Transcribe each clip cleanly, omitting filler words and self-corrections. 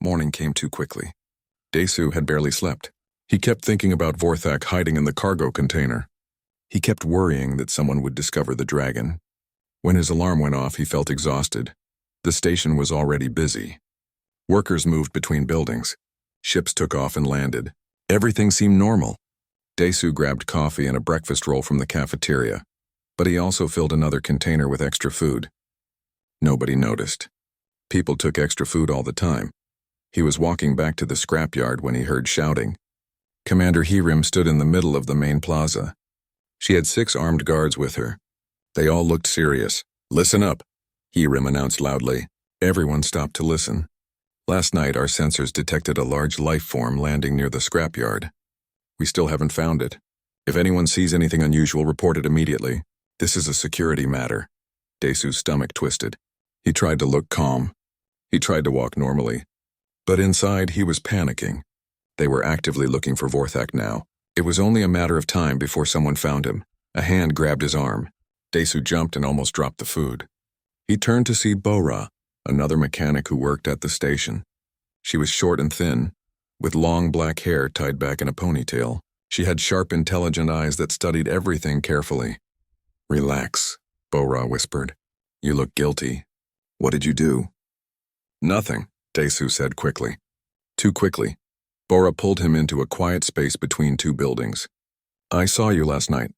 Morning came too quickly. Desu had barely slept. He kept thinking about Vorthak hiding in the cargo container. He kept worrying that someone would discover the dragon. When his alarm went off, he felt exhausted. The station was already busy. Workers moved between buildings. Ships took off and landed. Everything seemed normal. Desu grabbed coffee and a breakfast roll from the cafeteria, but he also filled another container with extra food. Nobody noticed. People took extra food all the time. He was walking back to the scrapyard when he heard shouting. Commander Hirim stood in the middle of the main plaza. She had 6 armed guards with her. They all looked serious. "Listen up," Hirim announced loudly. Everyone stopped to listen. "Last night, our sensors detected a large life form landing near the scrapyard. We still haven't found it. If anyone sees anything unusual, report it immediately. This is a security matter." Desu's stomach twisted. He tried to look calm. He tried to walk normally. But inside, he was panicking. They were actively looking for Vorthak now. It was only a matter of time before someone found him. A hand grabbed his arm. Desu jumped and almost dropped the food. He turned to see Bora, another mechanic who worked at the station. She was short and thin, with long black hair tied back in a ponytail. She had sharp, intelligent eyes that studied everything carefully. "Relax," Bora whispered. "You look guilty. What did you do?" "Nothing," Desu said quickly. Too quickly. Bora pulled him into a quiet space between 2 buildings. "I saw you last night.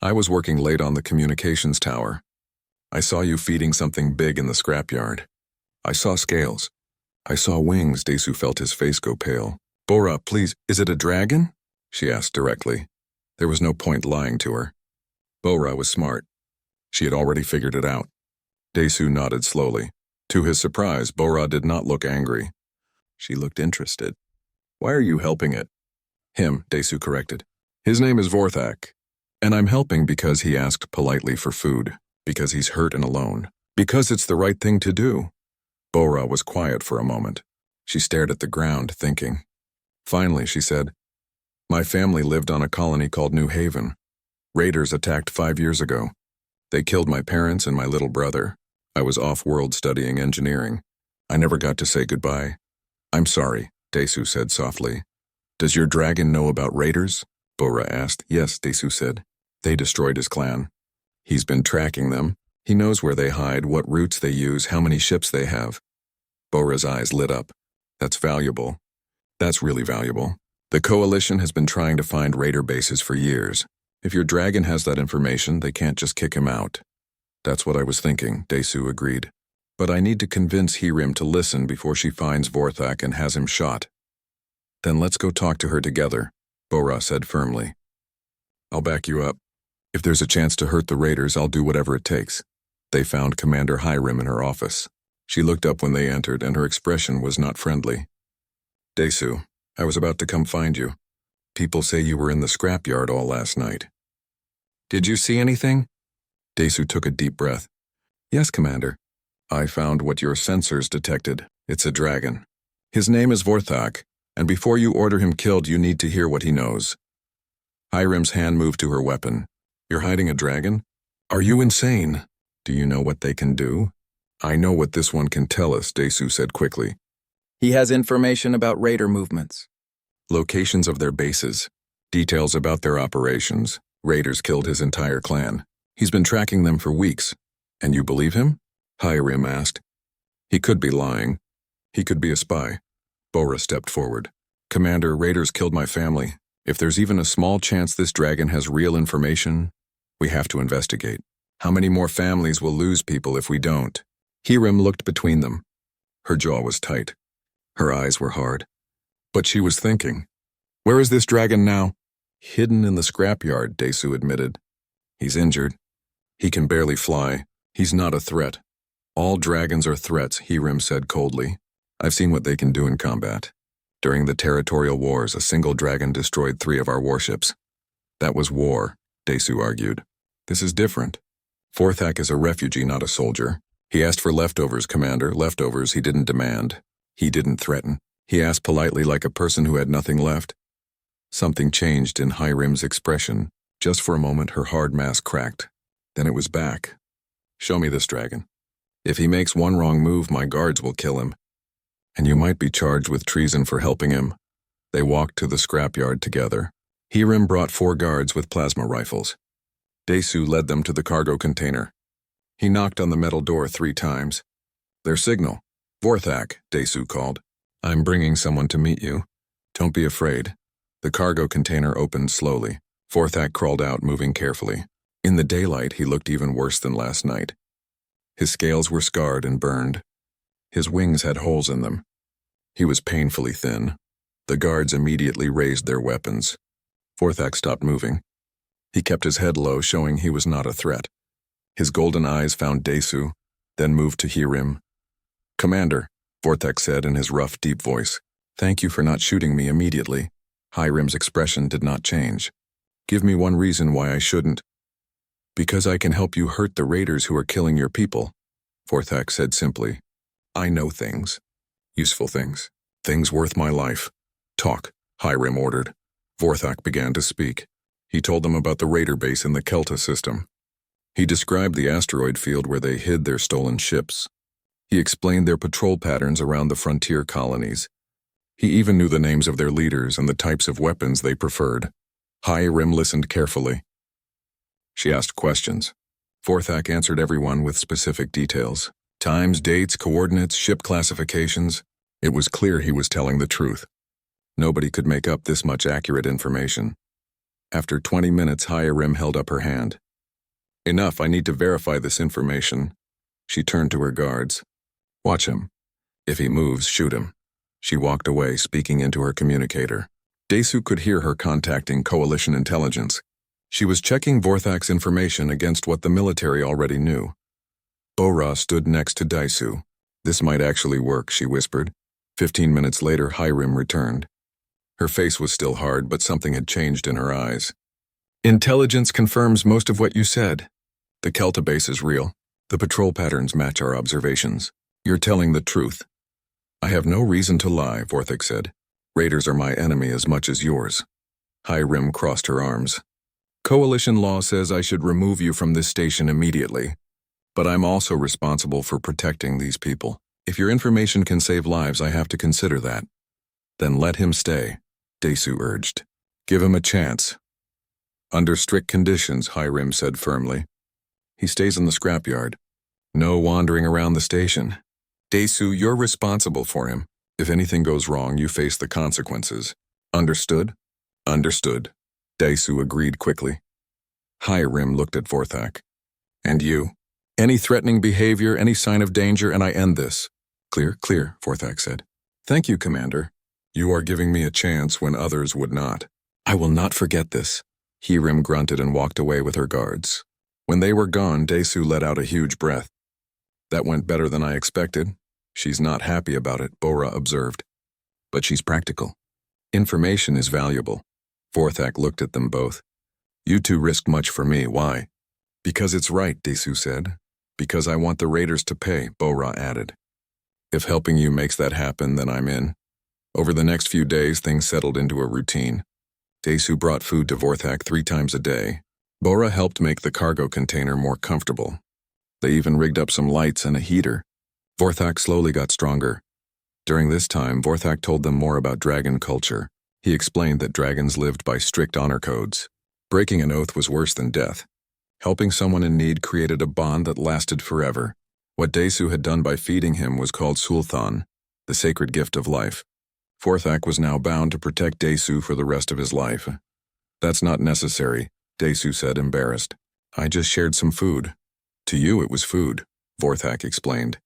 I was working late on the communications tower. I saw you feeding something big in the scrapyard. I saw scales. I saw wings." Desu felt his face go pale. "Bora, please, is it a dragon?" she asked directly. There was no point lying to her. Bora was smart. She had already figured it out. Desu nodded slowly. To his surprise, Bora did not look angry. She looked interested. "Why are you helping it?" "Him," Desu corrected. "His name is Vorthak. And I'm helping because he asked politely for food, because he's hurt and alone, because it's the right thing to do." Bora was quiet for a moment. She stared at the ground, thinking. Finally, she said, "My family lived on a colony called New Haven. Raiders attacked 5 years ago. They killed my parents and my little brother. I was off-world studying engineering. I never got to say goodbye." "I'm sorry," Desu said softly. "Does your dragon know about raiders?" Bora asked. "Yes," Desu said. "They destroyed his clan. He's been tracking them. He knows where they hide, what routes they use, how many ships they have." Bora's eyes lit up. "That's valuable. That's really valuable. The Coalition has been trying to find raider bases for years. If your dragon has that information, they can't just kick him out." "That's what I was thinking," Desu agreed. "But I need to convince Hirim to listen before she finds Vorthak and has him shot." "Then let's go talk to her together," Bora said firmly. "I'll back you up. If there's a chance to hurt the raiders, I'll do whatever it takes." They found Commander Hirim in her office. She looked up when they entered, and her expression was not friendly. "Desu, I was about to come find you. People say you were in the scrapyard all last night." "Did you see anything?" Desu took a deep breath. "Yes, Commander. I found what your sensors detected. It's a dragon. His name is Vorthak, and before you order him killed, you need to hear what he knows." Hiram's hand moved to her weapon. "You're hiding a dragon? Are you insane? Do you know what they can do?" "I know what this one can tell us," Desu said quickly. "He has information about raider movements. Locations of their bases. Details about their operations. Raiders killed his entire clan. He's been tracking them for weeks. And you believe him?" Hiram asked. "He could be lying. He could be a spy." Bora stepped forward. "Commander, raiders killed my family. If there's even a small chance this dragon has real information, we have to investigate. How many more families will lose people if we don't?" Hiram looked between them. Her jaw was tight. Her eyes were hard. But she was thinking. "Where is this dragon now?" "Hidden in the scrapyard," Desu admitted. "He's injured. He can barely fly. He's not a threat." "All dragons are threats," Hiram said coldly. "I've seen what they can do in combat. During the territorial wars, a single dragon destroyed 3 of our warships. That was war," Desu argued. "This is different. Vorthak is a refugee, not a soldier. He asked for leftovers, Commander. Leftovers he didn't demand. He didn't threaten. He asked politely like a person who had nothing left." Something changed in Hiram's expression. Just for a moment, her hard mask cracked. Then it was back. "Show me this dragon. If he makes one wrong move, my guards will kill him." and you might be charged with treason for helping him. They walked to the scrapyard together. Hiram brought 4 guards with plasma rifles. Desu led them to the cargo container. He knocked on the metal door 3 times. Their signal. Vorthak, Desu called. I'm bringing someone to meet you. Don't be afraid. The cargo container opened slowly. Vorthak crawled out, moving carefully. In the daylight, he looked even worse than last night. His scales were scarred and burned. His wings had holes in them. He was painfully thin. The guards immediately raised their weapons. Vorthak stopped moving. He kept his head low, showing he was not a threat. His golden eyes found Desu, then moved to Hiram. Commander, Vorthak said in his rough, deep voice, thank you for not shooting me immediately. Hiram's expression did not change. Give me one reason why I shouldn't. Because I can help you hurt the raiders who are killing your people, Vorthak said simply. I know things. Useful things. Things worth my life. Talk, Hiram ordered. Vorthak began to speak. He told them about the raider base in the Kelta system. He described the asteroid field where they hid their stolen ships. He explained their patrol patterns around the frontier colonies. He even knew the names of their leaders and the types of weapons they preferred. Hiram listened carefully. She asked questions. Vorthak answered everyone with specific details. Times, dates, coordinates, ship classifications. It was clear he was telling the truth. Nobody could make up this much accurate information. After 20 minutes, Hiram held up her hand. Enough, I need to verify this information. She turned to her guards. Watch him. If he moves, shoot him. She walked away, speaking into her communicator. Desu could hear her contacting Coalition intelligence. She was checking Vorthak's information against what the military already knew. Bora stood next to Desu. This might actually work, she whispered. 15 minutes later, Hiram returned. Her face was still hard, but something had changed in her eyes. Intelligence confirms most of what you said. The Kelta base is real. The patrol patterns match our observations. You're telling the truth. I have no reason to lie, Vorthak said. Raiders are my enemy as much as yours. Hiram crossed her arms. Coalition law says I should remove you from this station immediately. But I'm also responsible for protecting these people. If your information can save lives, I have to consider that. Then let him stay, Desu urged. Give him a chance. Under strict conditions, Hiram said firmly. He stays in the scrapyard. No wandering around the station. Desu, you're responsible for him. If anything goes wrong, you face the consequences. Understood? Understood. Desu agreed quickly. Hiram looked at Vorthak. And you? Any threatening behavior, any sign of danger, and I end this. Clear, Vorthak said. Thank you, Commander. You are giving me a chance when others would not. I will not forget this. Hiram grunted and walked away with her guards. When they were gone, Desu let out a huge breath. That went better than I expected. She's not happy about it, Bora observed. But she's practical. Information is valuable. Vorthak looked at them both. You two risked much for me, why? Because it's right, Desu said. Because I want the raiders to pay, Bora added. If helping you makes that happen, then I'm in. Over the next few days, things settled into a routine. Desu brought food to Vorthak 3 times a day. Bora helped make the cargo container more comfortable. They even rigged up some lights and a heater. Vorthak slowly got stronger. During this time, Vorthak told them more about dragon culture. He explained that dragons lived by strict honor codes. Breaking an oath was worse than death. Helping someone in need created a bond that lasted forever. What Desu had done by feeding him was called Sulthan, the sacred gift of life. Vorthak was now bound to protect Desu for the rest of his life. That's not necessary, Desu said, embarrassed. I just shared some food. To you it was food, Vorthak explained.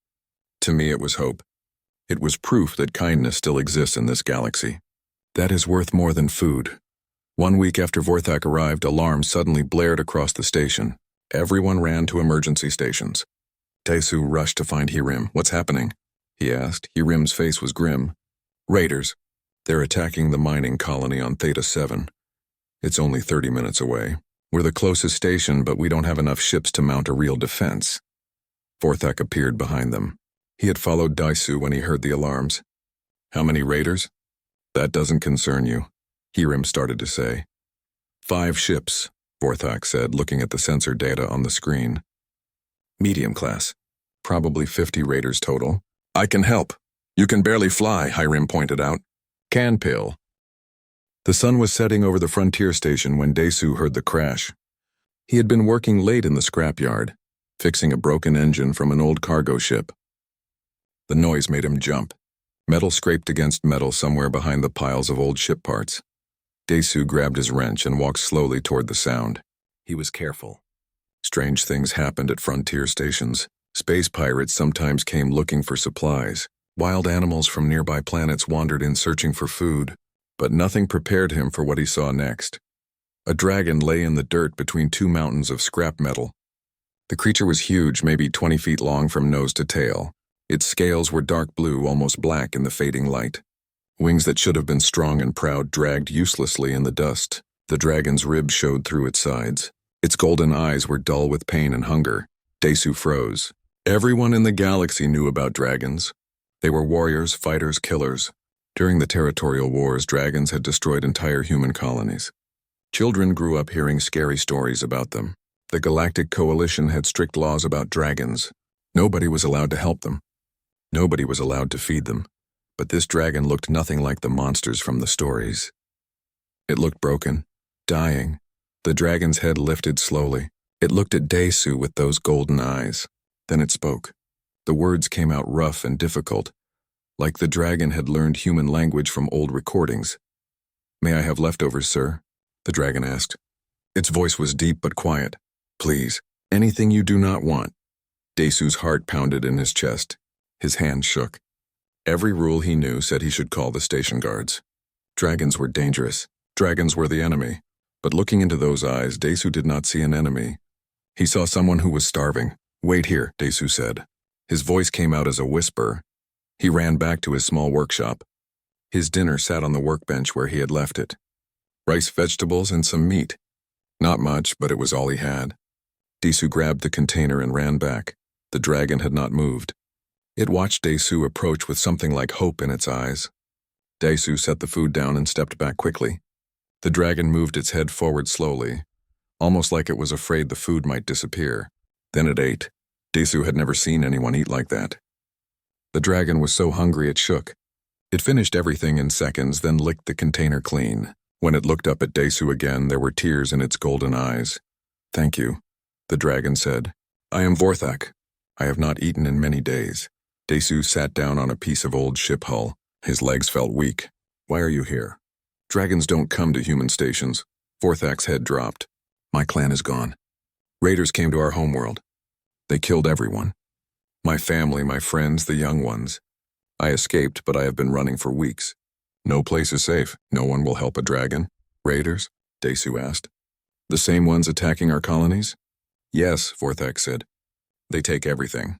To me it was hope. It was proof that kindness still exists in this galaxy. That is worth more than food. 1 week after Vorthak arrived, alarms suddenly blared across the station. Everyone ran to emergency stations. Desu rushed to find Hiram. What's happening? He asked. Hiram's face was grim. Raiders. They're attacking the mining colony on Theta 7. It's only 30 minutes away. We're the closest station, but we don't have enough ships to mount a real defense. Vorthak appeared behind them. He had followed Desu when he heard the alarms. How many raiders? That doesn't concern you, Hiram started to say. 5 ships, Vorthak said, looking at the sensor data on the screen. Medium class. Probably 50 raiders total. I can help, You can barely fly, Hiram pointed out. Can pill. The sun was setting over the frontier station when Desu heard the crash. He had been working late in the scrapyard, fixing a broken engine from an old cargo ship. The noise made him jump. Metal scraped against metal somewhere behind the piles of old ship parts. Desu grabbed his wrench and walked slowly toward the sound. He was careful. Strange things happened at frontier stations. Space pirates sometimes came looking for supplies. Wild animals from nearby planets wandered in searching for food, but nothing prepared him for what he saw next. A dragon lay in the dirt between two mountains of scrap metal. The creature was huge, maybe 20 feet long from nose to tail. Its scales were dark blue, almost black in the fading light. Wings that should have been strong and proud dragged uselessly in the dust. The dragon's ribs showed through its sides. Its golden eyes were dull with pain and hunger. Desu froze. Everyone in the galaxy knew about dragons. They were warriors, fighters, killers. During the territorial wars, dragons had destroyed entire human colonies. Children grew up hearing scary stories about them. The Galactic Coalition had strict laws about dragons. Nobody was allowed to help them. Nobody was allowed to feed them. But this dragon looked nothing like the monsters from the stories. It looked broken, dying. The dragon's head lifted slowly. It looked at Desu with those golden eyes. Then it spoke. The words came out rough and difficult, like the dragon had learned human language from old recordings. "May I have leftovers, sir?" the dragon asked. Its voice was deep but quiet. "Please, anything you do not want." Desu's heart pounded in his chest. His hand shook. Every rule he knew said he should call the station guards. Dragons were dangerous. Dragons were the enemy. But looking into those eyes, Desu did not see an enemy. He saw someone who was starving. "Wait here," Desu said. His voice came out as a whisper. He ran back to his small workshop. His dinner sat on the workbench where he had left it. Rice, vegetables, and some meat. Not much, but it was all he had. Desu grabbed the container and ran back. The dragon had not moved. It watched Desu approach with something like hope in its eyes. Desu set the food down and stepped back quickly. The dragon moved its head forward slowly, almost like it was afraid the food might disappear. Then it ate. Desu had never seen anyone eat like that. The dragon was so hungry it shook. It finished everything in seconds, then licked the container clean. When it looked up at Desu again, there were tears in its golden eyes. "Thank you," the dragon said. "I am Vorthak. I have not eaten in many days." Desu sat down on a piece of old ship hull. His legs felt weak. "Why are you here?" "Dragons don't come to human stations." Vorthak's head dropped. "My clan is gone. Raiders came to our homeworld. They killed everyone. My family, my friends, the young ones. I escaped, but I have been running for weeks. No place is safe. No one will help a dragon." "Raiders?" Desu asked. "The same ones attacking our colonies?" "Yes," Vorthak said. "They take everything.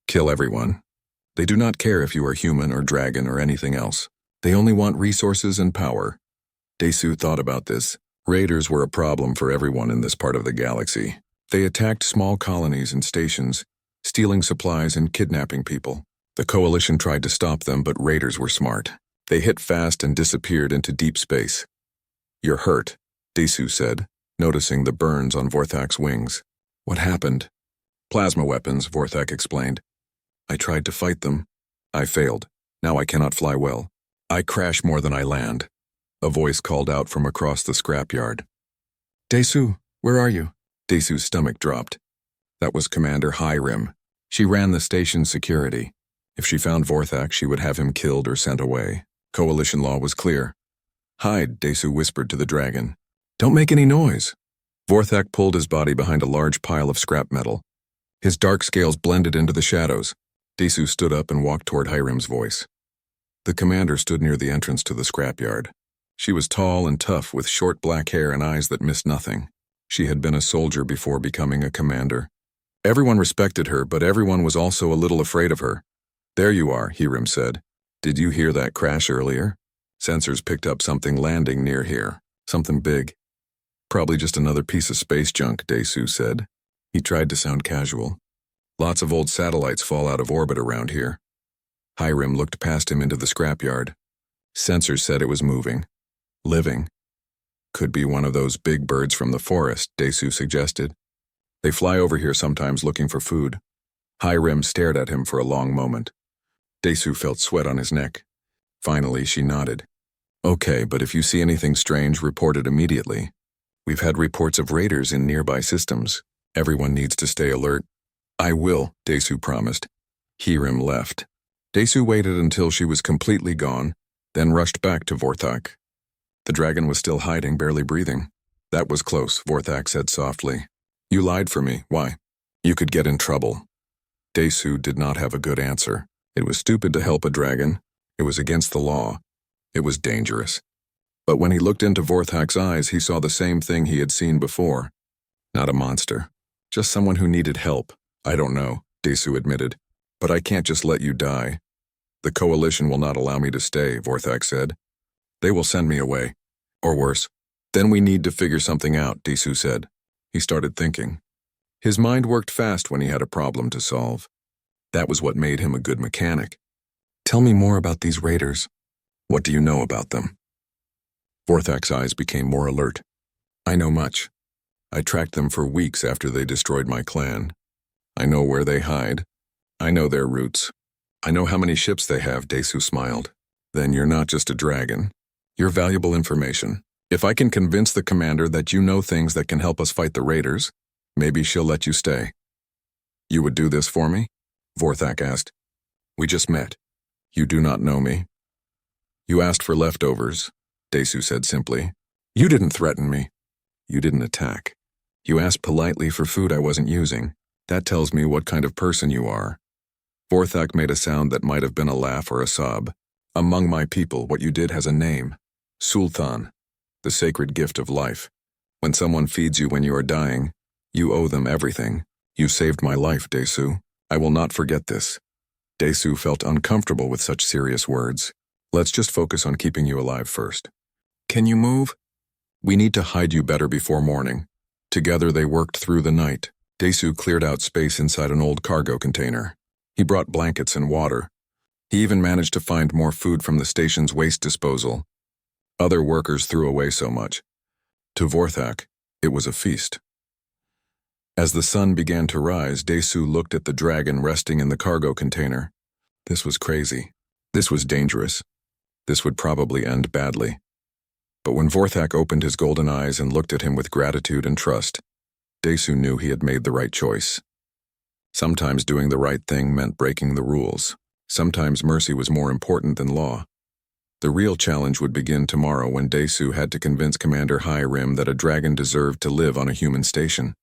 Kill everyone. They do not care if you are human or dragon or anything else. They only want resources and power." Desu thought about this. Raiders were a problem for everyone in this part of the galaxy. They attacked small colonies and stations, stealing supplies and kidnapping people. The coalition tried to stop them, but raiders were smart. They hit fast and disappeared into deep space. "You're hurt," Desu said, noticing the burns on Vorthak's wings. "What happened?" "Plasma weapons," Vorthak explained. "I tried to fight them. I failed. Now I cannot fly well. I crash more than I land." A voice called out from across the scrapyard. "Desu, where are you?" Desu's stomach dropped. That was Commander Hiram. She ran the station's security. If she found Vorthak, she would have him killed or sent away. Coalition law was clear. "Hide," Desu whispered to the dragon. "Don't make any noise." Vorthak pulled his body behind a large pile of scrap metal. His dark scales blended into the shadows. Desu stood up and walked toward Hiram's voice. The commander stood near the entrance to the scrapyard. She was tall and tough, with short black hair and eyes that missed nothing. She had been a soldier before becoming a commander. Everyone respected her, but everyone was also a little afraid of her. "There you are," Hiram said. "Did you hear that crash earlier?" "Sensors picked up something landing near here. Something big." "Probably just another piece of space junk," Desu said. He tried to sound casual. "Lots of old satellites fall out of orbit around here." Hiram looked past him into the scrapyard. Sensors said it was moving. Living. "Could be one of those big birds from the forest," Desu suggested. "They fly over here sometimes looking for food." Hiram stared at him for a long moment. Desu felt sweat on his neck. Finally, she nodded. Okay, but if you see anything strange, report it immediately. We've had reports of raiders in nearby systems. Everyone needs to stay alert. I will, Desu promised. Hiram left. Desu waited until she was completely gone, then rushed back to Vorthak. The dragon was still hiding, barely breathing. That was close, Vorthak said softly. You lied for me. Why? You could get in trouble. Desu did not have a good answer. It was stupid to help a dragon. It was against the law. It was dangerous. But when he looked into Vorthak's eyes, he saw the same thing he had seen before. Not a monster. Just someone who needed help. I don't know, Desu admitted. But I can't just let you die. The coalition will not allow me to stay, Vorthak said. They will send me away. Or worse. Then we need to figure something out, Desu said. He started thinking. His mind worked fast when he had a problem to solve. That was what made him a good mechanic. Tell me more about these raiders. What do you know about them? Vorthak's eyes became more alert. I know much. I tracked them for weeks after they destroyed my clan. I know where they hide. I know their routes. I know how many ships they have, Desu smiled. Then you're not just a dragon. You're valuable information. If I can convince the commander that you know things that can help us fight the raiders, maybe she'll let you stay. You would do this for me? Vorthak asked. We just met. You do not know me. You asked for leftovers, Desu said simply. You didn't threaten me. You didn't attack. You asked politely for food I wasn't using. That tells me what kind of person you are. Vorthak made a sound that might have been a laugh or a sob. Among my people, what you did has a name. Sultan, the sacred gift of life. When someone feeds you when you are dying, you owe them everything. You saved my life, Desu. I will not forget this. Desu felt uncomfortable with such serious words. Let's just focus on keeping you alive first. Can you move? We need to hide you better before morning. Together they worked through the night. Desu cleared out space inside an old cargo container. He brought blankets and water. He even managed to find more food from the station's waste disposal. Other workers threw away so much. To Vorthak, it was a feast. As the sun began to rise, Desu looked at the dragon resting in the cargo container. This was crazy. This was dangerous. This would probably end badly. But when Vorthak opened his golden eyes and looked at him with gratitude and trust, Desu knew he had made the right choice. Sometimes doing the right thing meant breaking the rules. Sometimes mercy was more important than law. The real challenge would begin tomorrow when Desu had to convince Commander Hiram that a dragon deserved to live on a human station.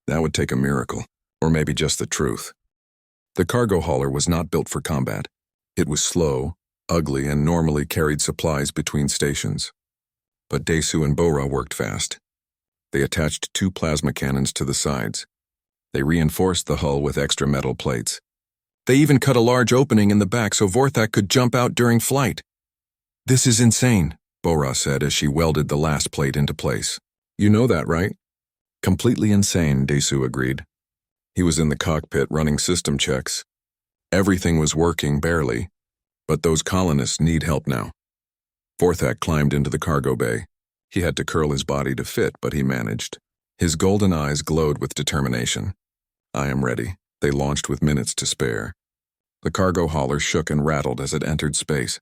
That would take a miracle, or maybe just the truth. The cargo hauler was not built for combat. It was slow, ugly, and normally carried supplies between stations. But Desu and Bora worked fast. They attached 2 plasma cannons to the sides. They reinforced the hull with extra metal plates. They even cut a large opening in the back so Vorthak could jump out during flight. This is insane, Bora said as she welded the last plate into place. You know that, right? Completely insane, Desu agreed. He was in the cockpit running system checks. Everything was working barely, but those colonists need help now. Vorthak climbed into the cargo bay. He had to curl his body to fit, but he managed. His golden eyes glowed with determination. I am ready. They launched with minutes to spare. The cargo hauler shook and rattled as it entered space.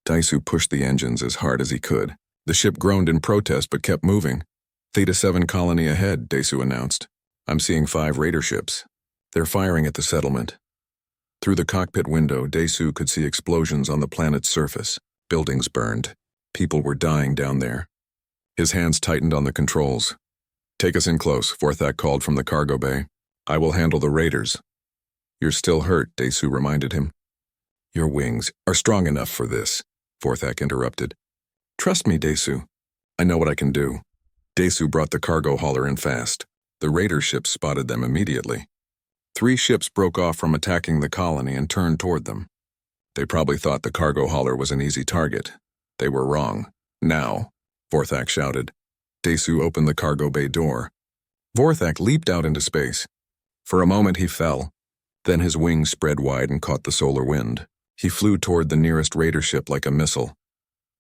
Desu pushed the engines as hard as he could. The ship groaned in protest but kept moving. Theta 7 colony ahead, Desu announced. I'm seeing 5 raider ships. They're firing at the settlement. Through the cockpit window, Desu could see explosions on the planet's surface. Buildings burned. People were dying down there. His hands tightened on the controls. Take us in close, Vorthak called from the cargo bay. I will handle the raiders. You're still hurt, Desu reminded him. Your wings are strong enough for this, Vorthak interrupted. Trust me, Desu. I know what I can do. Desu brought the cargo hauler in fast. The raider ships spotted them immediately. 3 ships broke off from attacking the colony and turned toward them. They probably thought the cargo hauler was an easy target. They were wrong. Now, Vorthak shouted. Desu opened the cargo bay door. Vorthak leaped out into space. For a moment he fell. Then his wings spread wide and caught the solar wind. He flew toward the nearest raider ship like a missile.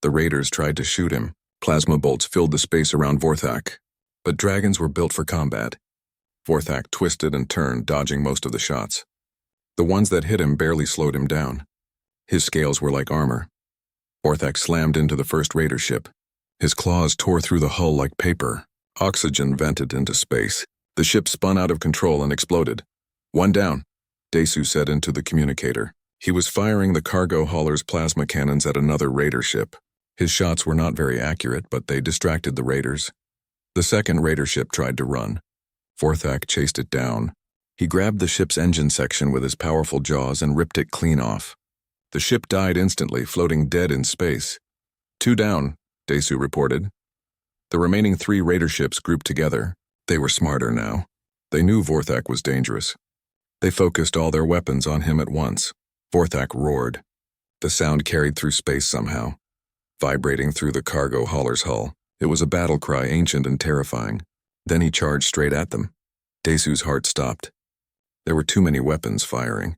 The raiders tried to shoot him. Plasma bolts filled the space around Vorthak. But dragons were built for combat. Vorthak twisted and turned, dodging most of the shots. The ones that hit him barely slowed him down. His scales were like armor. Vorthak slammed into the first raider ship. His claws tore through the hull like paper. Oxygen vented into space. The ship spun out of control and exploded. "One down," Desu said into the communicator. He was firing the cargo hauler's plasma cannons at another raider ship. His shots were not very accurate, but they distracted the raiders. The second raider ship tried to run. Vorthak chased it down. He grabbed the ship's engine section with his powerful jaws and ripped it clean off. The ship died instantly, floating dead in space. "Two down," Desu reported. The remaining 3 raider ships grouped together. They were smarter now. They knew Vorthak was dangerous. They focused all their weapons on him at once. Vorthak roared. The sound carried through space somehow, vibrating through the cargo hauler's hull. It was a battle cry, ancient and terrifying. Then he charged straight at them. Desu's heart stopped. There were too many weapons firing.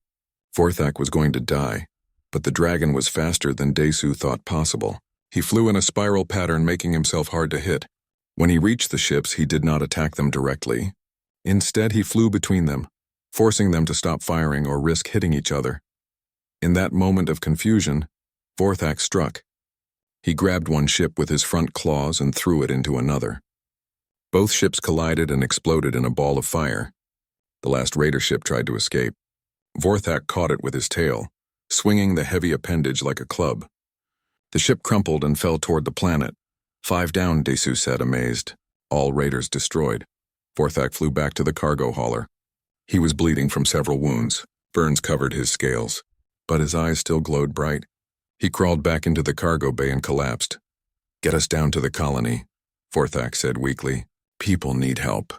Vorthak was going to die, but the dragon was faster than Desu thought possible. He flew in a spiral pattern, making himself hard to hit. When he reached the ships, he did not attack them directly. Instead, he flew between them, forcing them to stop firing or risk hitting each other. In that moment of confusion, Vorthak struck. He grabbed one ship with his front claws and threw it into another. Both ships collided and exploded in a ball of fire. The last raider ship tried to escape. Vorthak caught it with his tail, swinging the heavy appendage like a club. The ship crumpled and fell toward the planet. 5 down, Desu said, amazed. All raiders destroyed. Vorthak flew back to the cargo hauler. He was bleeding from several wounds. Burns covered his scales, but his eyes still glowed bright. He crawled back into the cargo bay and collapsed. "Get us down to the colony," Vorthak said weakly. "People need help."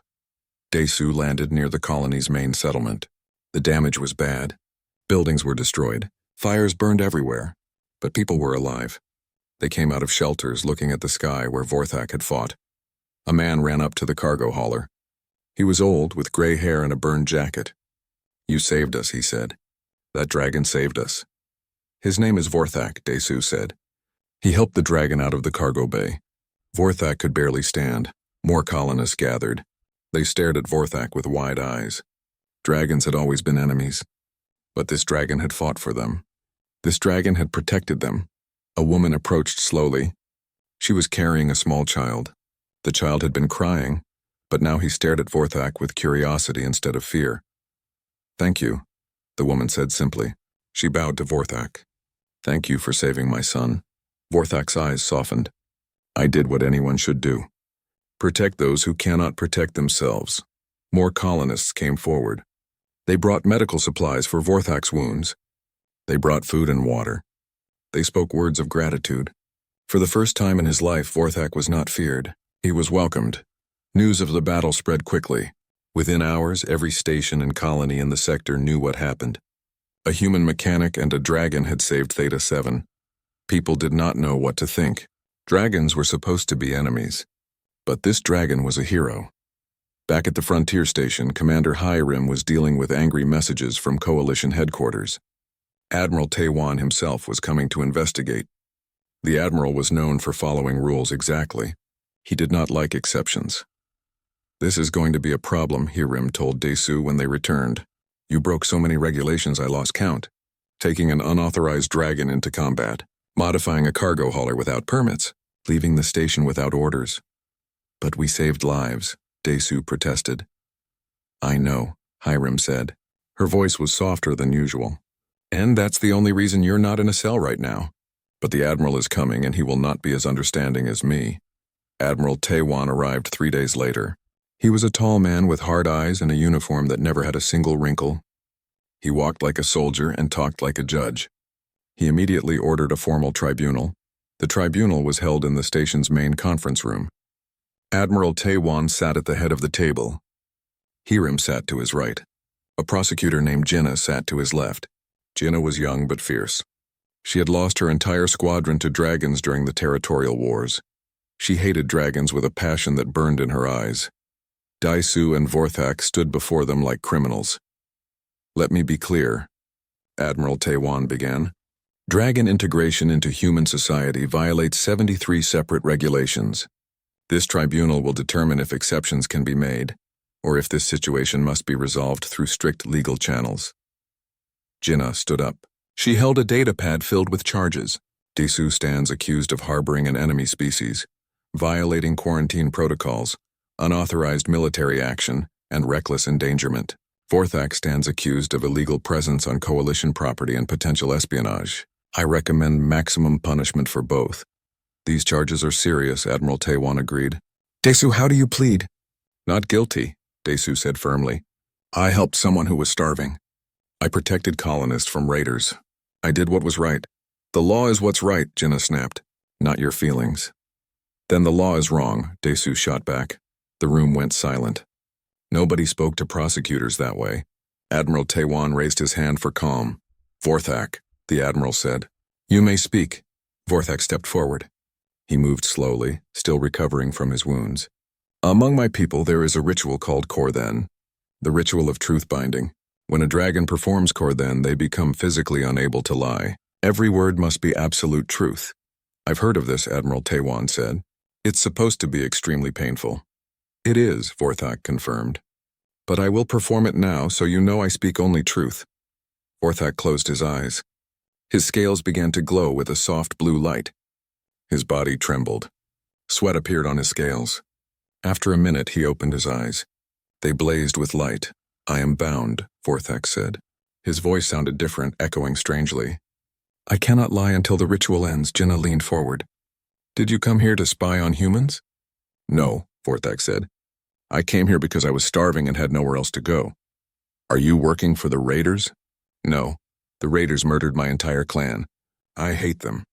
Desu landed near the colony's main settlement. The damage was bad. Buildings were destroyed. Fires burned everywhere. But people were alive. They came out of shelters looking at the sky where Vorthak had fought. A man ran up to the cargo hauler. He was old, with gray hair and a burned jacket. "You saved us," he said. "That dragon saved us." "His name is Vorthak," Desu said. He helped the dragon out of the cargo bay. Vorthak could barely stand. More colonists gathered. They stared at Vorthak with wide eyes. Dragons had always been enemies, but this dragon had fought for them. This dragon had protected them. A woman approached slowly. She was carrying a small child. The child had been crying, but now he stared at Vorthak with curiosity instead of fear. "Thank you," the woman said simply. She bowed to Vorthak. "Thank you for saving my son." Vorthak's eyes softened. "I did what anyone should do. Protect those who cannot protect themselves." More colonists came forward. They brought medical supplies for Vorthak's wounds. They brought food and water. They spoke words of gratitude. For the first time in his life, Vorthak was not feared. He was welcomed. News of the battle spread quickly. Within hours, every station and colony in the sector knew what happened. A human mechanic and a dragon had saved Theta 7. People did not know what to think. Dragons were supposed to be enemies. But this dragon was a hero. Back at the frontier station, Commander Hiram was dealing with angry messages from Coalition headquarters. Admiral Taiwan himself was coming to investigate. The Admiral was known for following rules exactly. He did not like exceptions. "This is going to be a problem," Hiram told Desu when they returned. "You broke so many regulations I lost count. Taking an unauthorized dragon into combat, modifying a cargo hauler without permits, leaving the station without orders." "But we saved lives," Desu protested. "I know," Hiram said. Her voice was softer than usual. "And that's the only reason you're not in a cell right now. But the Admiral is coming, and he will not be as understanding as me." Admiral Taiwan arrived 3 days later. He was a tall man with hard eyes and a uniform that never had a single wrinkle. He walked like a soldier and talked like a judge. He immediately ordered a formal tribunal. The tribunal was held in the station's main conference room. Admiral Taiwan sat at the head of the table. Hiram sat to his right. A prosecutor named Jinnah sat to his left. Jinnah was young but fierce. She had lost her entire squadron to dragons during the territorial wars. She hated dragons with a passion that burned in her eyes. Desu and Vorthak stood before them like criminals. "Let me be clear," Admiral Taiwan began. "Dragon integration into human society violates 73 separate regulations. This tribunal will determine if exceptions can be made, or if this situation must be resolved through strict legal channels." Jinnah stood up. She held a data pad filled with charges. Desu stands accused of harboring an enemy species, violating quarantine protocols, unauthorized military action, and reckless endangerment. Vorthak stands accused of illegal presence on coalition property and potential espionage. I recommend maximum punishment for both. These charges are serious, Admiral Taiwan agreed. Desu, how do you plead? Not guilty, Desu said firmly. I helped someone who was starving. I protected colonists from raiders. I did what was right. The law is what's right, Jinnah snapped. Not your feelings. Then the law is wrong, Desu shot back. The room went silent. Nobody spoke to prosecutors that way. Admiral Taiwan raised his hand for calm. Vorthak, the admiral said. You may speak. Vorthak stepped forward. He moved slowly, still recovering from his wounds. Among my people there is a ritual called Korthen, the ritual of truth-binding. When a dragon performs Korthen, they become physically unable to lie. Every word must be absolute truth. I've heard of this, Admiral Taiwan said. It's supposed to be extremely painful. It is, Vorthak confirmed. But I will perform it now so you know I speak only truth. Vorthak closed his eyes. His scales began to glow with a soft blue light. His body trembled. Sweat appeared on his scales. After a minute, he opened his eyes. They blazed with light. I am bound, Vorthak said. His voice sounded different, echoing strangely. I cannot lie until the ritual ends, Jinnah leaned forward. Did you come here to spy on humans? No, Vorthak said. I came here because I was starving and had nowhere else to go. Are you working for the raiders? No. The raiders murdered my entire clan. I hate them.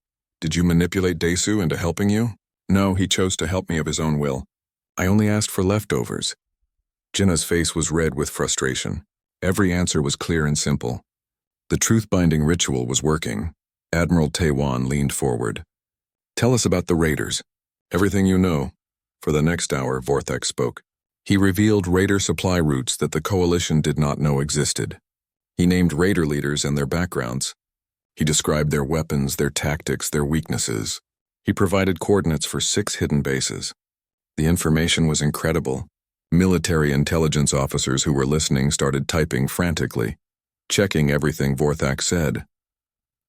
Did you manipulate Desu into helping you? No, he chose to help me of his own will. I only asked for leftovers. Jinnah's face was red with frustration. Every answer was clear and simple. The truth-binding ritual was working. Admiral Taiwan leaned forward. Tell us about the raiders. Everything you know. For the next hour, Vorthak spoke. He revealed raider supply routes that the coalition did not know existed. He named raider leaders and their backgrounds. He described their weapons, their tactics, their weaknesses. He provided coordinates for 6 hidden bases. The information was incredible. Military intelligence officers who were listening started typing frantically, checking everything Vorthak said.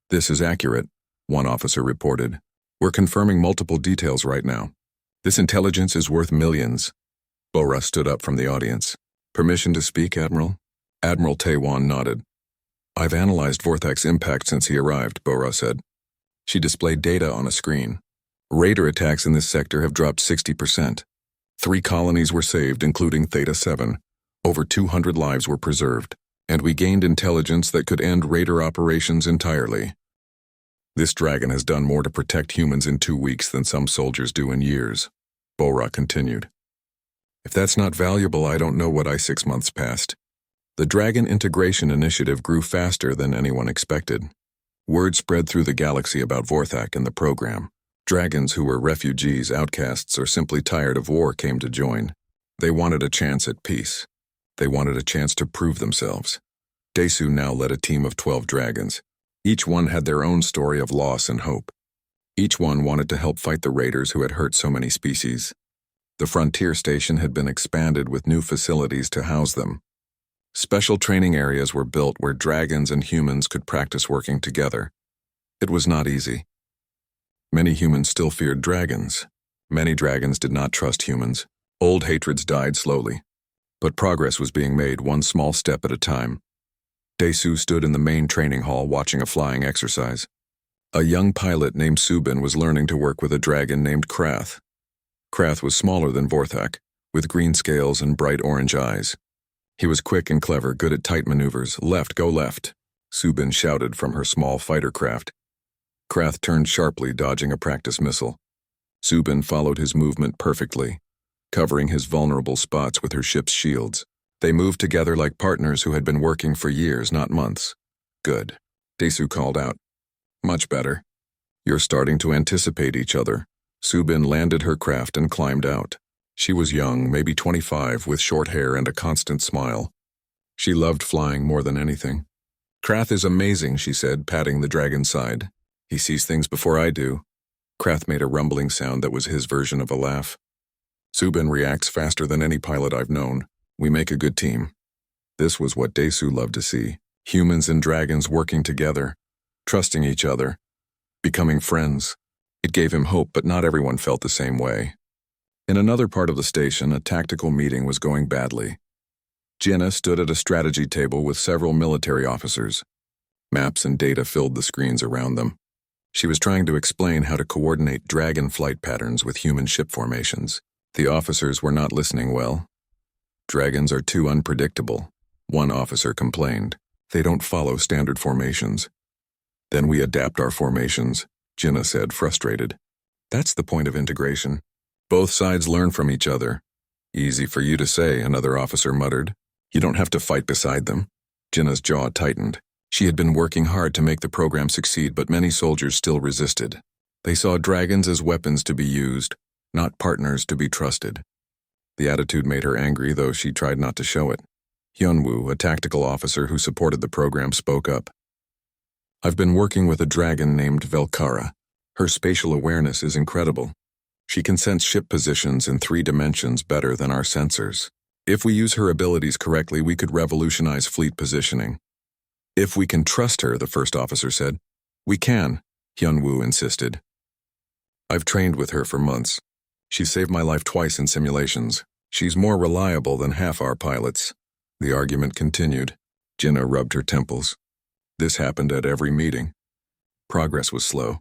This is accurate, one officer reported. We're confirming multiple details right now. This intelligence is worth millions. Bora stood up from the audience. Permission to speak, Admiral? Admiral Taiwan nodded. I've analyzed Vorthak's impact since he arrived, Bora said. She displayed data on a screen. Raider attacks in this sector have dropped 60%. 3 colonies were saved, including Theta 7. Over 200 lives were preserved, and we gained intelligence that could end raider operations entirely. This dragon has done more to protect humans in 2 weeks than some soldiers do in years, Bora continued. If that's not valuable, I don't know what 6 months past. The Dragon Integration Initiative grew faster than anyone expected. Word spread through the galaxy about Vorthak and the program. Dragons who were refugees, outcasts, or simply tired of war came to join. They wanted a chance at peace. They wanted a chance to prove themselves. Desu now led a team of 12 dragons. Each one had their own story of loss and hope. Each one wanted to help fight the raiders who had hurt so many species. The frontier station had been expanded with new facilities to house them. Special training areas were built where dragons and humans could practice working together. It was not easy. Many humans still feared dragons. Many dragons did not trust humans. Old hatreds died slowly. But progress was being made one small step at a time. Desu stood in the main training hall watching a flying exercise. A young pilot named Subin was learning to work with a dragon named Krath. Krath was smaller than Vorthak, with green scales and bright orange eyes. He was quick and clever, good at tight maneuvers. Left, go left, Subin shouted from her small fighter craft. Krath turned sharply, dodging a practice missile. Subin followed his movement perfectly, covering his vulnerable spots with her ship's shields. They moved together like partners who had been working for years, not months. Good, Desu called out. Much better. You're starting to anticipate each other. Subin landed her craft and climbed out. She was young, maybe 25, with short hair and a constant smile. She loved flying more than anything. Krath is amazing, she said, patting the dragon's side. He sees things before I do. Krath made a rumbling sound that was his version of a laugh. Subin reacts faster than any pilot I've known. We make a good team. This was what Desu loved to see. Humans and dragons working together, trusting each other, becoming friends. It gave him hope, but not everyone felt the same way. In another part of the station, a tactical meeting was going badly. Jenna stood at a strategy table with several military officers. Maps and data filled the screens around them. She was trying to explain how to coordinate dragon flight patterns with human ship formations. The officers were not listening well. Dragons are too unpredictable, one officer complained. They don't follow standard formations. Then we adapt our formations, Jenna said, frustrated. That's the point of integration. Both sides learn from each other. Easy for you to say, another officer muttered. You don't have to fight beside them. Jenna's jaw tightened. She had been working hard to make the program succeed, but many soldiers still resisted. They saw dragons as weapons to be used, not partners to be trusted. The attitude made her angry, though she tried not to show it. Hyunwoo, a tactical officer who supported the program, spoke up. I've been working with a dragon named Velkara. Her spatial awareness is incredible. She can sense ship positions in 3 dimensions better than our sensors. If we use her abilities correctly, we could revolutionize fleet positioning. If we can trust her, the first officer said. We can, Hyunwoo insisted. I've trained with her for months. She saved my life twice in simulations. She's more reliable than half our pilots. The argument continued. Jinna rubbed her temples. This happened at every meeting. Progress was slow.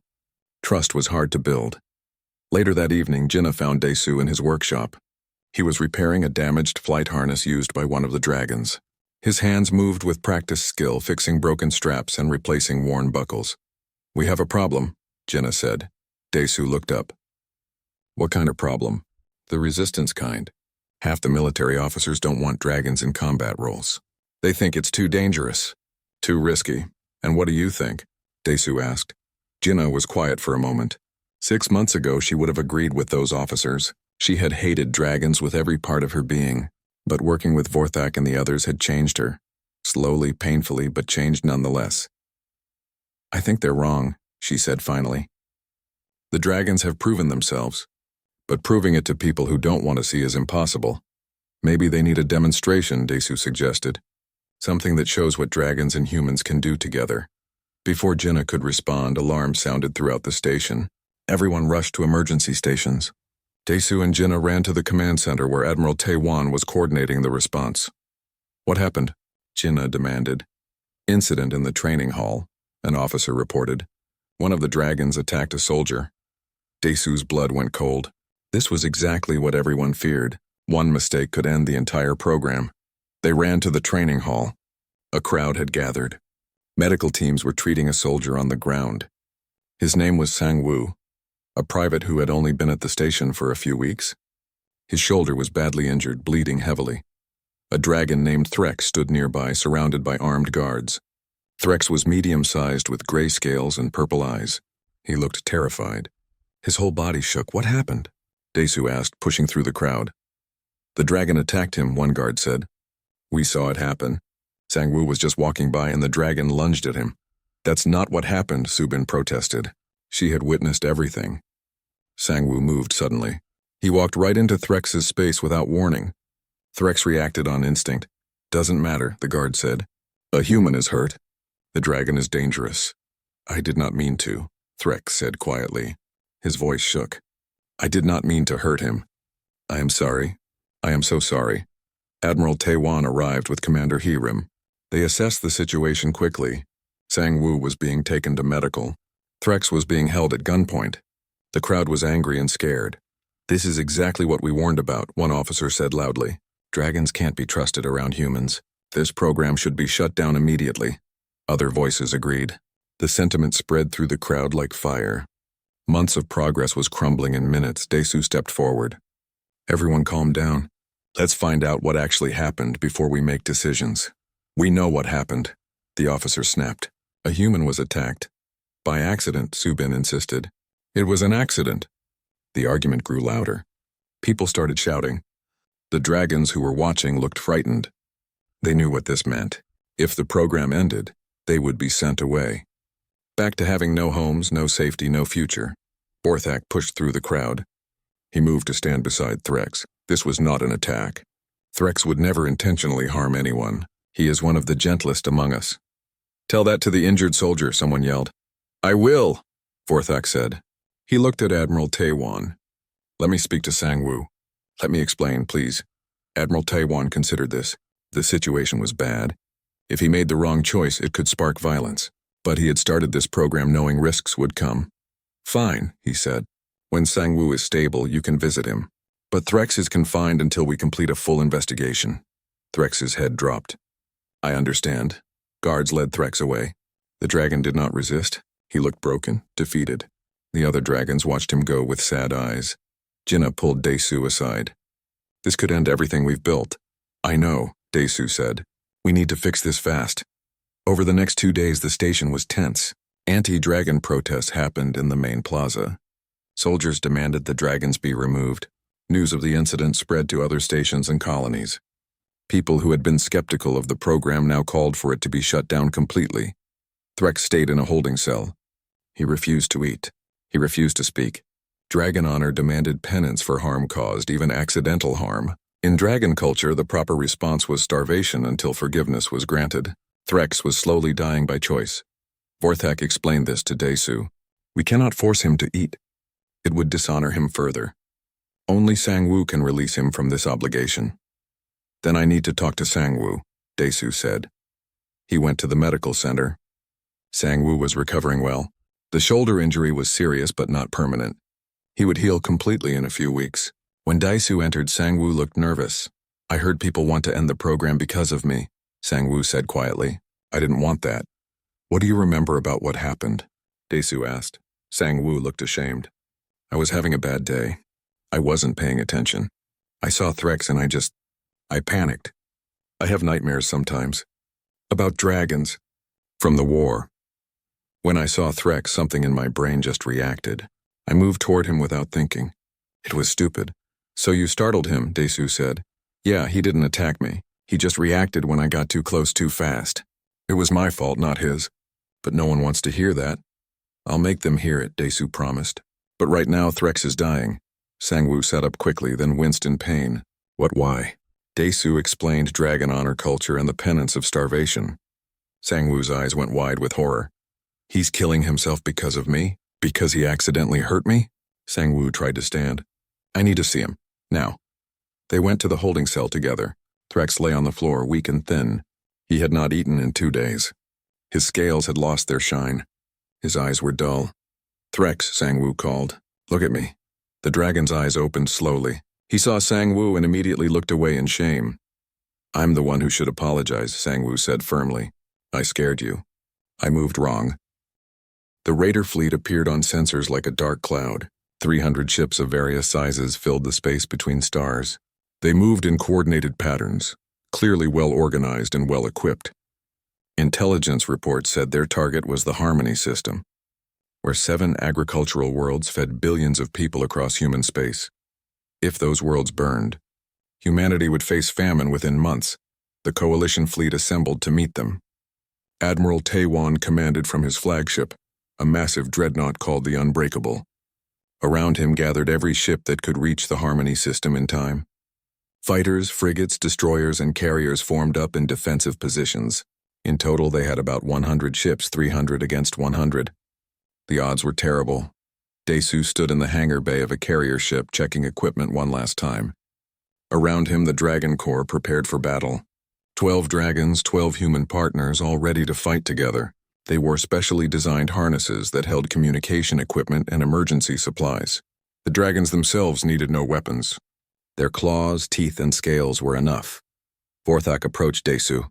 Trust was hard to build. Later that evening, Jinna found Daesu in his workshop. He was repairing a damaged flight harness used by one of the dragons. His hands moved with practiced skill, fixing broken straps and replacing worn buckles. We have a problem, Jinna said. Daesu looked up. What kind of problem? The resistance kind. Half the military officers don't want dragons in combat roles. They think it's too dangerous, too risky. And what do you think? Daesu asked. Jinna was quiet for a moment. 6 months ago, she would have agreed with those officers. She had hated dragons with every part of her being, but working with Vorthak and the others had changed her. Slowly, painfully, but changed nonetheless. I think they're wrong, she said finally. The dragons have proven themselves, but proving it to people who don't want to see is impossible. Maybe they need a demonstration, Daesu suggested. Something that shows what dragons and humans can do together. Before Jinna could respond, alarms sounded throughout the station. Everyone rushed to emergency stations. Daesu and Jinna ran to the command center where Admiral Taewan was coordinating the response. What happened? Jinna demanded. Incident in the training hall, an officer reported. One of the dragons attacked a soldier. Daesu's blood went cold. This was exactly what everyone feared. One mistake could end the entire program. They ran to the training hall. A crowd had gathered. Medical teams were treating a soldier on the ground. His name was Sang-woo, a private who had only been at the station for a few weeks. His shoulder was badly injured, bleeding heavily. A dragon named Threx stood nearby, surrounded by armed guards. Threx was medium-sized with gray scales and purple eyes. He looked terrified. His whole body shook. What happened? Daesu asked, pushing through the crowd. The dragon attacked him, one guard said. We saw it happen. Sang-woo was just walking by and the dragon lunged at him. That's not what happened, Subin protested. She had witnessed everything. Sang-woo moved suddenly. He walked right into Threx's space without warning. Threx reacted on instinct. Doesn't matter, the guard said. A human is hurt. The dragon is dangerous. I did not mean to, Threx said quietly. His voice shook. I did not mean to hurt him. I am sorry. I am so sorry. Admiral Taewan arrived with Commander Hirim. They assessed the situation quickly. Sang-woo was being taken to medical. Threx was being held at gunpoint. The crowd was angry and scared. This is exactly what we warned about, one officer said loudly. Dragons can't be trusted around humans. This program should be shut down immediately. Other voices agreed. The sentiment spread through the crowd like fire. Months of progress was crumbling in minutes. Daesu stepped forward. Everyone calmed down. Let's find out what actually happened before we make decisions. We know what happened, the officer snapped. A human was attacked. By accident, Subin insisted. It was an accident. The argument grew louder. People started shouting. The dragons who were watching looked frightened. They knew what this meant. If the program ended, they would be sent away. Back to having no homes, no safety, no future. Vorthak pushed through the crowd. He moved to stand beside Threx. This was not an attack. Threx would never intentionally harm anyone. He is one of the gentlest among us. Tell that to the injured soldier, someone yelled. I will, Vorthak said. He looked at Admiral Taiwan. Let me speak to Sang-woo. Let me explain, please. Admiral Taiwan considered this. The situation was bad. If he made the wrong choice, it could spark violence. But he had started this program knowing risks would come. Fine, he said. When Sang-woo is stable, you can visit him. But Threx is confined until we complete a full investigation. Threx's head dropped. I understand. Guards led Threx away. The dragon did not resist. He looked broken, defeated. The other dragons watched him go with sad eyes. Jinna pulled Daesu aside. This could end everything we've built. I know, Daesu said. We need to fix this fast. Over the next 2 days, the station was tense. Anti-dragon protests happened in the main plaza. Soldiers demanded the dragons be removed. News of the incident spread to other stations and colonies. People who had been skeptical of the program now called for it to be shut down completely. Threx stayed in a holding cell. He refused to eat. He refused to speak. Dragon honor demanded penance for harm caused, even accidental harm. In dragon culture, the proper response was starvation until forgiveness was granted. Threx was slowly dying by choice. Vorthak explained this to Daesu. We cannot force him to eat. It would dishonor him further. Only Sang-woo can release him from this obligation. Then I need to talk to Sang-woo, Daesu said. He went to the medical center. Sang-woo was recovering well. The shoulder injury was serious but not permanent. He would heal completely in a few weeks. When Daesu entered, Sang-woo looked nervous. I heard people want to end the program because of me, Sang-woo said quietly. I didn't want that. What do you remember about what happened? Daesu asked. Sang-woo looked ashamed. I was having a bad day. I wasn't paying attention. I saw Threx and I panicked. I have nightmares sometimes. About dragons. From the war. When I saw Threx, something in my brain just reacted. I moved toward him without thinking. It was stupid. So you startled him, Daesu said. Yeah, he didn't attack me. He just reacted when I got too close too fast. It was my fault, not his. But no one wants to hear that. I'll make them hear it, Daesu promised. But right now Threx is dying. Sang-woo sat up quickly, then winced in pain. Why? Daesu explained dragon honor culture and the penance of starvation. Sang-woo's eyes went wide with horror. He's killing himself because of me? Because he accidentally hurt me? Sang-woo tried to stand. I need to see him. Now. They went to the holding cell together. Threx lay on the floor, weak and thin. He had not eaten in 2 days. His scales had lost their shine. His eyes were dull. Threx, Sang-woo called. Look at me. The dragon's eyes opened slowly. He saw Sang-woo and immediately looked away in shame. I'm the one who should apologize, Sang-woo said firmly. I scared you. I moved wrong. The raider fleet appeared on sensors like a dark cloud. 300 ships of various sizes filled the space between stars. They moved in coordinated patterns, clearly well organized and well equipped. Intelligence reports said their target was the Harmony system, where 7 agricultural worlds fed billions of people across human space. If those worlds burned, humanity would face famine within months. The coalition fleet assembled to meet them. Admiral Taiwan commanded from his flagship, a massive dreadnought called the Unbreakable. Around him gathered every ship that could reach the Harmony system in time. Fighters, frigates, destroyers, and carriers formed up in defensive positions. In total, they had about 100 ships, 300 against 100. The odds were terrible. Daesu stood in the hangar bay of a carrier ship, checking equipment one last time. Around him, the Dragon Corps prepared for battle. 12 dragons, 12 human partners, all ready to fight together. They wore specially designed harnesses that held communication equipment and emergency supplies. The dragons themselves needed no weapons. Their claws, teeth, and scales were enough. Vorthak approached Daesu.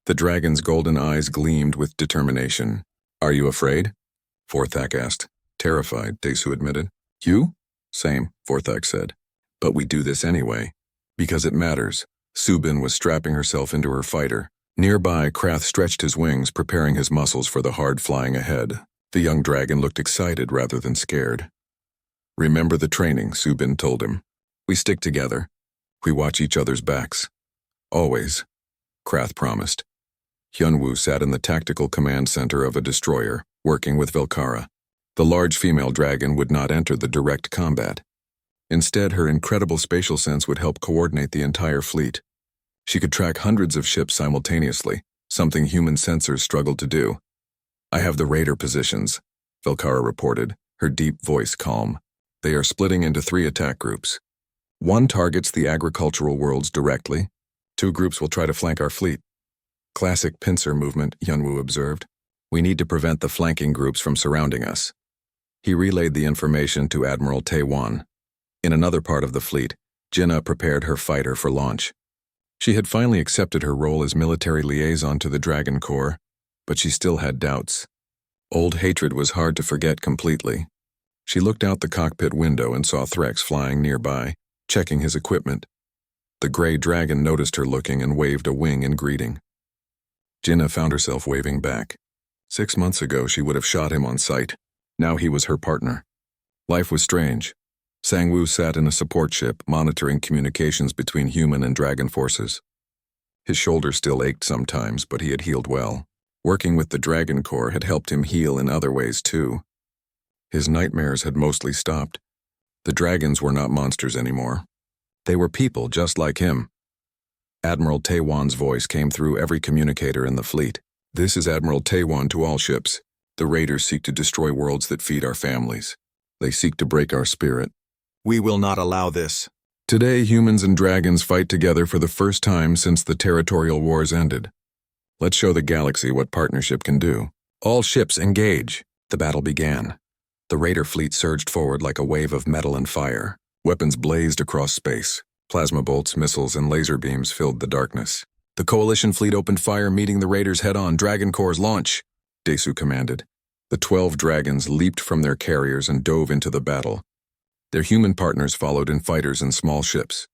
The dragon's golden eyes gleamed with determination. Are you afraid? Vorthak asked. Terrified, Daesu admitted. You? Same, Vorthak said. But we do this anyway. Because it matters. Subin was strapping herself into her fighter. Nearby, Krath stretched his wings, preparing his muscles for the hard flying ahead. The young dragon looked excited rather than scared. Remember the training, Subin told him. We stick together. We watch each other's backs. Always, Krath promised. Hyunwoo sat in the tactical command center of a destroyer, working with Velkara. The large female dragon would not enter the direct combat. Instead, her incredible spatial sense would help coordinate the entire fleet. She could track hundreds of ships simultaneously, something human sensors struggled to do. I have the raider positions, Velkara reported, her deep voice calm. They are splitting into 3 attack groups. One targets the agricultural worlds directly. 2 groups will try to flank our fleet. Classic pincer movement, Yunwu observed. We need to prevent the flanking groups from surrounding us. He relayed the information to Admiral Taewan. In another part of the fleet, Jinna prepared her fighter for launch. She had finally accepted her role as military liaison to the Dragon Corps, but she still had doubts. Old hatred was hard to forget completely. She looked out the cockpit window and saw Threx flying nearby, checking his equipment. The gray dragon noticed her looking and waved a wing in greeting. Jinna found herself waving back. 6 months ago, she would have shot him on sight. Now he was her partner. Life was strange. Sangwoo sat in a support ship, monitoring communications between human and dragon forces. His shoulder still ached sometimes, but he had healed well. Working with the Dragon Corps had helped him heal in other ways too. His nightmares had mostly stopped. The dragons were not monsters anymore. They were people just like him. Admiral Taewan's voice came through every communicator in the fleet. This is Admiral Taewan to all ships. The raiders seek to destroy worlds that feed our families. They seek to break our spirit. We will not allow this. Today, humans and dragons fight together for the first time since the territorial wars ended. Let's show the galaxy what partnership can do. All ships engage. The battle began. The raider fleet surged forward like a wave of metal and fire. Weapons blazed across space. Plasma bolts, missiles, and laser beams filled the darkness. The coalition fleet opened fire, meeting the raiders head-on. Dragon Corps launch, Desu commanded. The 12 dragons leaped from their carriers and dove into the battle. Their human partners followed in fighters and small ships.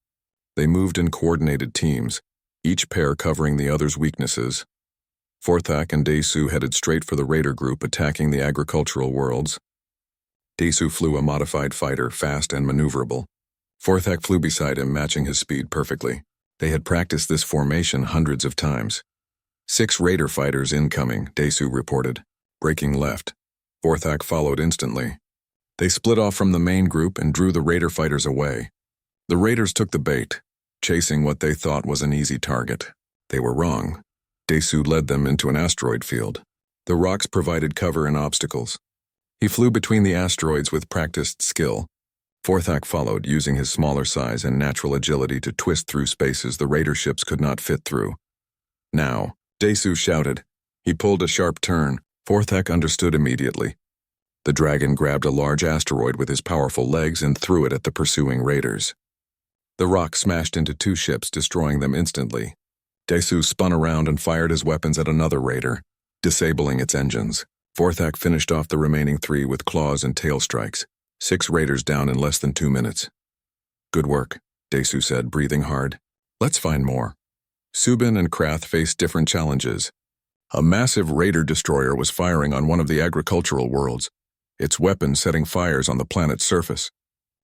They moved in coordinated teams, each pair covering the other's weaknesses. Forthak and Desu headed straight for the raider group attacking the agricultural worlds. Desu flew a modified fighter, fast and maneuverable. Forthak flew beside him, matching his speed perfectly. They had practiced this formation hundreds of times. 6 raider fighters incoming, Desu reported. Breaking left. Forthak followed instantly. They split off from the main group and drew the raider fighters away. The raiders took the bait, chasing what they thought was an easy target. They were wrong. Desu led them into an asteroid field. The rocks provided cover and obstacles. He flew between the asteroids with practiced skill. Forthak followed, using his smaller size and natural agility to twist through spaces the raider ships could not fit through. Now, Desu shouted. He pulled a sharp turn. Forthak understood immediately. The dragon grabbed a large asteroid with his powerful legs and threw it at the pursuing raiders. The rock smashed into 2 ships, destroying them instantly. Desu spun around and fired his weapons at another raider, disabling its engines. Forthak finished off the remaining 3 with claws and tail strikes. 6 raiders down in less than 2 minutes. Good work, Desu said, breathing hard. Let's find more. Subin and Krath faced different challenges. A massive raider destroyer was firing on one of the agricultural worlds, its weapons setting fires on the planet's surface.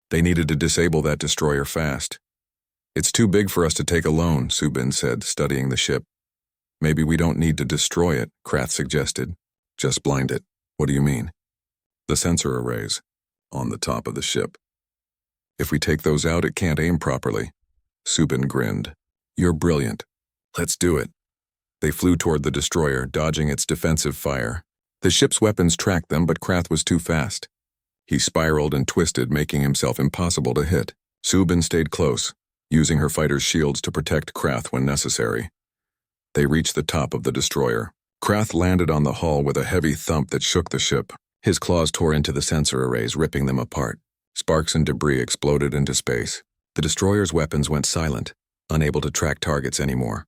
They needed to disable that destroyer fast. It's too big for us to take alone, Subin said, studying the ship. Maybe we don't need to destroy it, Krath suggested. Just blind it. What do you mean? The sensor arrays, on the top of the ship. If we take those out, it can't aim properly. Subin grinned. You're brilliant. Let's do it. They flew toward the destroyer, dodging its defensive fire. The ship's weapons tracked them, but Krath was too fast. He spiraled and twisted, making himself impossible to hit. Subin stayed close, using her fighter's shields to protect Krath when necessary. They reached the top of the destroyer. Krath landed on the hull with a heavy thump that shook the ship. His claws tore into the sensor arrays, ripping them apart. Sparks and debris exploded into space. The destroyer's weapons went silent, unable to track targets anymore.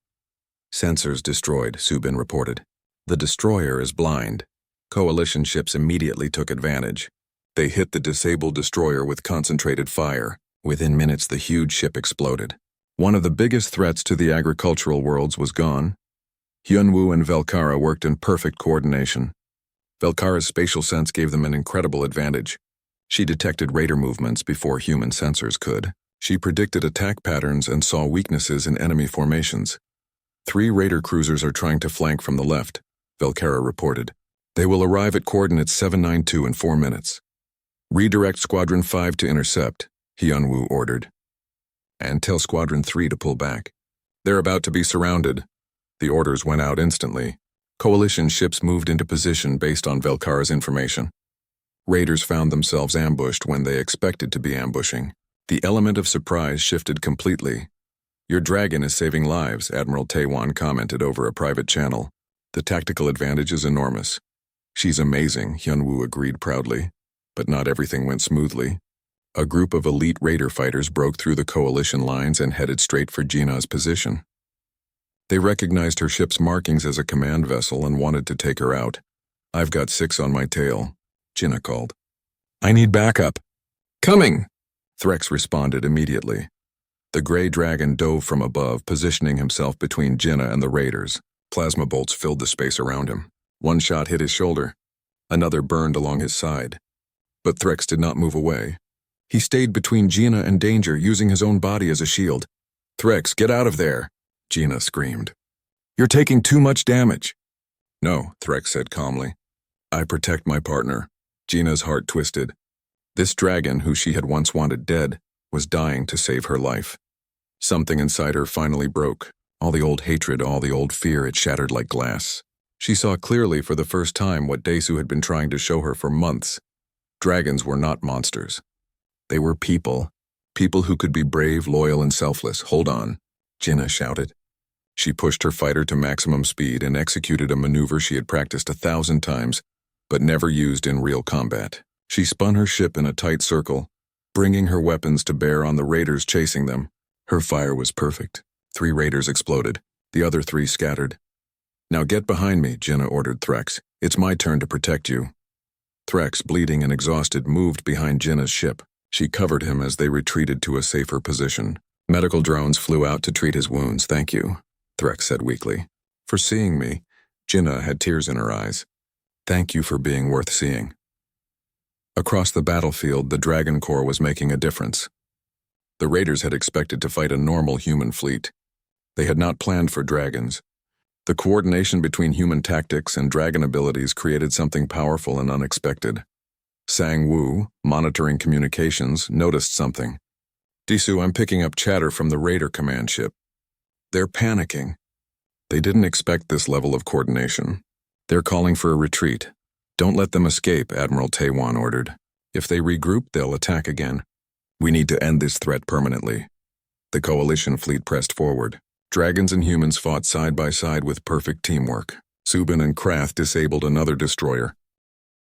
Sensors destroyed, Subin reported. The destroyer is blind. Coalition ships immediately took advantage. They hit the disabled destroyer with concentrated fire. Within minutes, the huge ship exploded. One of the biggest threats to the agricultural worlds was gone. Hyunwoo and Velkara worked in perfect coordination. Velkara's spatial sense gave them an incredible advantage. She detected raider movements before human sensors could. She predicted attack patterns and saw weaknesses in enemy formations. 3 raider cruisers are trying to flank from the left, Velkara reported. They will arrive at coordinates 792 in 4 minutes. Redirect Squadron 5 to intercept, Hyunwoo ordered. And tell Squadron 3 to pull back. They're about to be surrounded. The orders went out instantly. Coalition ships moved into position based on Velkar's information. Raiders found themselves ambushed when they expected to be ambushing. The element of surprise shifted completely. "Your dragon is saving lives," Admiral Taiwan commented over a private channel. "The tactical advantage is enormous." "She's amazing," Hyunwoo agreed proudly. But not everything went smoothly. A group of elite raider fighters broke through the coalition lines and headed straight for Gina's position. They recognized her ship's markings as a command vessel and wanted to take her out. "I've got 6 on my tail," Gina called. "I need backup." "Coming!" Threx responded immediately. The gray dragon dove from above, positioning himself between Gina and the raiders. Plasma bolts filled the space around him. One shot hit his shoulder. Another burned along his side. But Threx did not move away. He stayed between Gina and danger, using his own body as a shield. "Threx, get out of there!" Gina screamed. "You're taking too much damage." "No," Threx said calmly. "I protect my partner." Gina's heart twisted. This dragon, who she had once wanted dead, was dying to save her life. Something inside her finally broke. All the old hatred, all the old fear, it shattered like glass. She saw clearly for the first time what Daesu had been trying to show her for months. Dragons were not monsters. They were people. People who could be brave, loyal, and selfless. "Hold on," Gina shouted. She pushed her fighter to maximum speed and executed a maneuver she had practiced 1,000 times, but never used in real combat. She spun her ship in a tight circle, bringing her weapons to bear on the raiders chasing them. Her fire was perfect. 3 raiders exploded. The other 3 scattered. "Now get behind me," Gina ordered Threx. "It's my turn to protect you." Threx, bleeding and exhausted, moved behind Gina's ship. She covered him as they retreated to a safer position. Medical drones flew out to treat his wounds. "Thank you," Threx said weakly. "For seeing me." Gina had tears in her eyes. "Thank you for being worth seeing." Across the battlefield, the Dragon Corps was making a difference. The raiders had expected to fight a normal human fleet. They had not planned for dragons. The coordination between human tactics and dragon abilities created something powerful and unexpected. Sang Woo, monitoring communications, noticed something. "Daesu, I'm picking up chatter from the raider command ship. They're panicking." They didn't expect this level of coordination. "They're calling for a retreat. Don't let them escape," Admiral Taiwan ordered. "If they regroup, they'll attack again. We need to end this threat permanently." The coalition fleet pressed forward. Dragons and humans fought side by side with perfect teamwork. Subin and Krath disabled another destroyer.